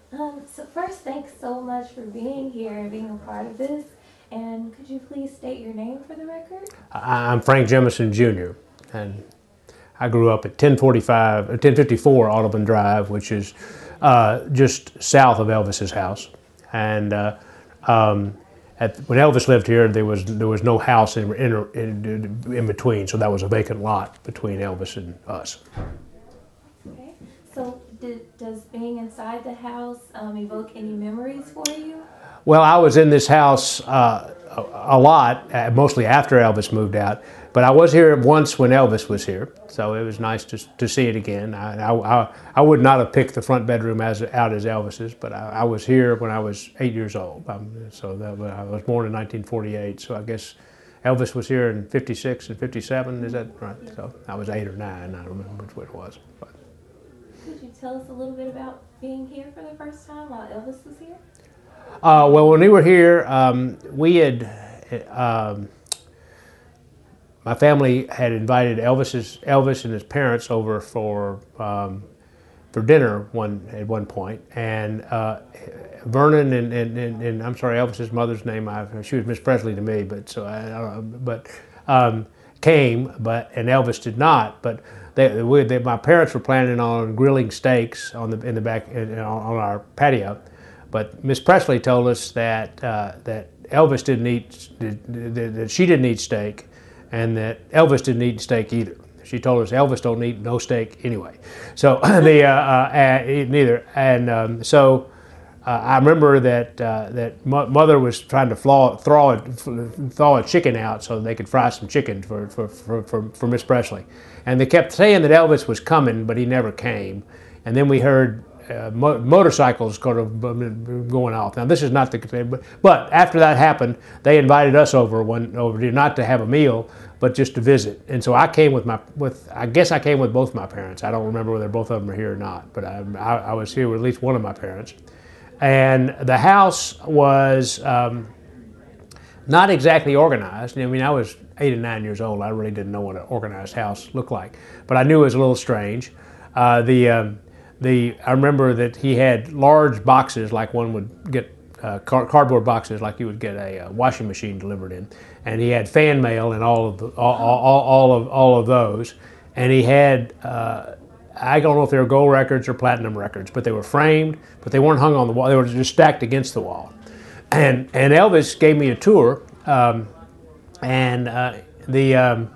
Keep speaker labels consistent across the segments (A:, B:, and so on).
A: So first, thanks so much for being here and being a part of this. And could you please state your name for the record?
B: I'm Frank Jemison Jr. and I grew up at 1054 Audubon Drive, which is just south of Elvis's house. And when Elvis lived here, there was no house in between, so that was a vacant lot between Elvis and us.
A: Okay. So does being inside the house evoke any memories for you?
B: Well, I was in this house a lot, mostly after Elvis moved out. But I was here once when Elvis was here, so it was nice to see it again. I would not have picked the front bedroom out as Elvis's, but I was here when I was 8 years old. I was born in 1948, so I guess Elvis was here in 56 and 57, is that right? So I was 8 or 9, I don't remember which way it was. But.
A: Could you tell us a little bit about being here for the first time while Elvis was here?
B: Well, when we were here, we had my family had invited Elvis and his parents over for dinner at one point, and Vernon and I'm sorry, Elvis's mother's name, she was Miss Presley to me, but so I don't know, but came, and Elvis did not, but. My parents were planning on grilling steaks in the back on our patio, but Miss Presley told us that Elvis didn't eat that she didn't eat steak, and that Elvis didn't eat steak either. She told us Elvis don't eat no steak anyway, so neither. And so I remember that mother was trying to thaw a chicken out so they could fry some chicken for Miss Presley, and they kept saying that Elvis was coming, but he never came. And then we heard motorcycles kind of going off. Now this is not but after that happened, they invited us over not to have a meal, but just to visit. And so I came I guess I came with both my parents. I don't remember whether both of them are here or not, but I was here with at least one of my parents. And the house was not exactly organized. I mean, I was 8 and 9 years old. I really didn't know what an organized house looked like, but I knew it was a little strange. I remember that he had large boxes, like one would get cardboard boxes, like you would get a washing machine delivered in, and he had fan mail and all of those, and he had. I don't know if they were gold records or platinum records, but they were framed, but they weren't hung on the wall. They were just stacked against the wall. And Elvis gave me a tour, and again,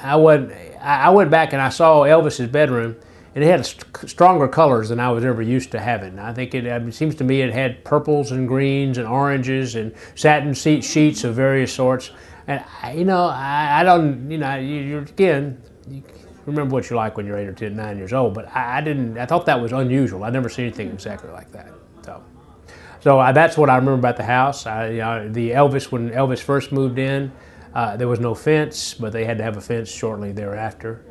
B: I went back and I saw Elvis's bedroom, and it had stronger colors than I was ever used to having. I think it seems to me it had purples and greens and oranges and satin sheets of various sorts. And I don't, you remember what you're like when you're 8 or 10, 9 years old, but I didn't. I thought that was unusual. I'd never seen anything exactly like that. So that's what I remember about the house. When Elvis first moved in, there was no fence, but they had to have a fence shortly thereafter.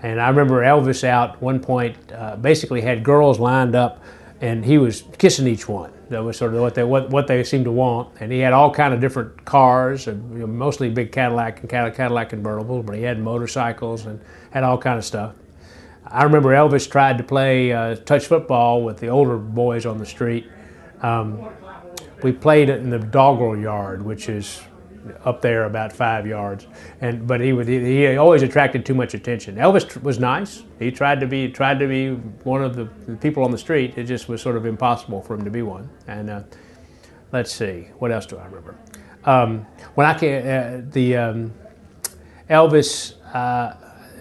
B: And I remember Elvis out one point basically had girls lined up, and he was kissing each one. That was sort of what they seemed to want. And he had all kind of different cars, mostly big Cadillac convertibles, but he had motorcycles and had all kind of stuff. I remember Elvis tried to play touch football with the older boys on the street. We played it in the doggerel yard, which is up there about 5 yards, but he always attracted too much attention. Elvis was nice. He tried to be one of the people on the street. It just was sort of impossible for him to be one. And let's see, what else do I remember? When I came, Elvis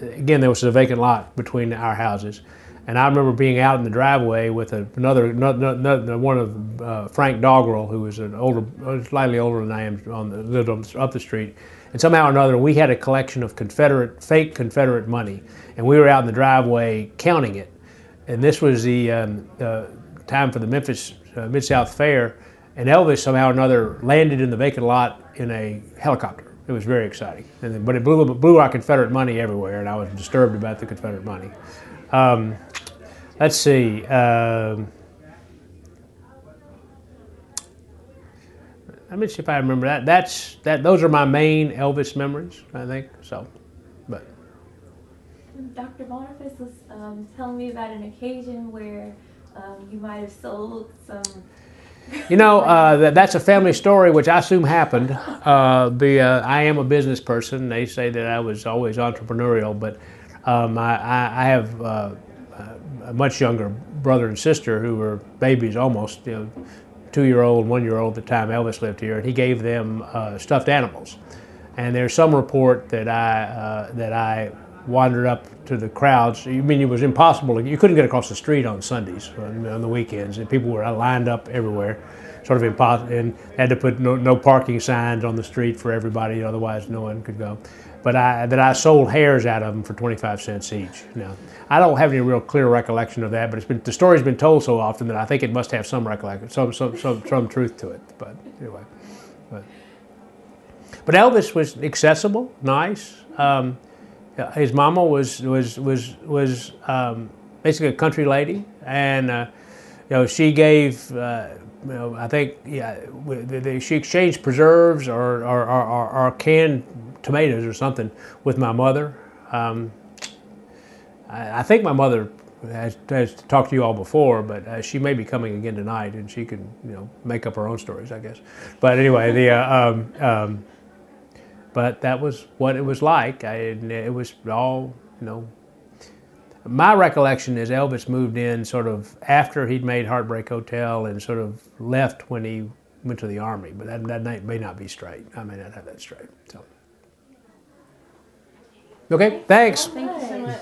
B: again, there was a vacant lot between our houses. And I remember being out in the driveway with another one of Frank Doggerel, who was slightly older than I am, lived up the street. And somehow or another, we had a collection of fake Confederate money, and we were out in the driveway counting it. And this was the time for the Memphis Mid-South Fair, and Elvis somehow or another landed in the vacant lot in a helicopter. It was very exciting, but it blew our Confederate money everywhere, and I was disturbed about the Confederate money. Let's see. Let me see if I remember that. Those are my main Elvis memories, I think. So, but
A: Dr. Boniface was telling me about an occasion where you might have sold some.
B: You know, that's a family story, which I assume happened. I am a business person. They say that I was always entrepreneurial, but I have a much younger brother and sister who were babies almost, 2-year-old, 1-year-old at the time Elvis lived here, and he gave them stuffed animals. And there's some report that I wandered up to the crowds. You mean it was impossible? You couldn't get across the street on Sundays, on the weekends, and people were lined up everywhere, sort of impossible, and had to put no parking signs on the street for everybody, otherwise no one could go. But I sold hairs out of them for 25 cents each. Now, I don't have any real clear recollection of that, but the story's been told so often that I think it must have some recollection, some truth to it. But anyway, but Elvis was accessible, nice. His mama was basically a country lady, and she gave. I think she exchanged preserves or canned tomatoes or something with my mother. I think my mother has talked to you all before, but she may be coming again tonight, and she can make up her own stories, I guess. But anyway, but that was what it was like. It was all, My recollection is Elvis moved in sort of after he'd made Heartbreak Hotel and sort of left when he went to the Army. But that may not be straight. I may not have that straight. So. Okay, thanks.
A: Thank you so much.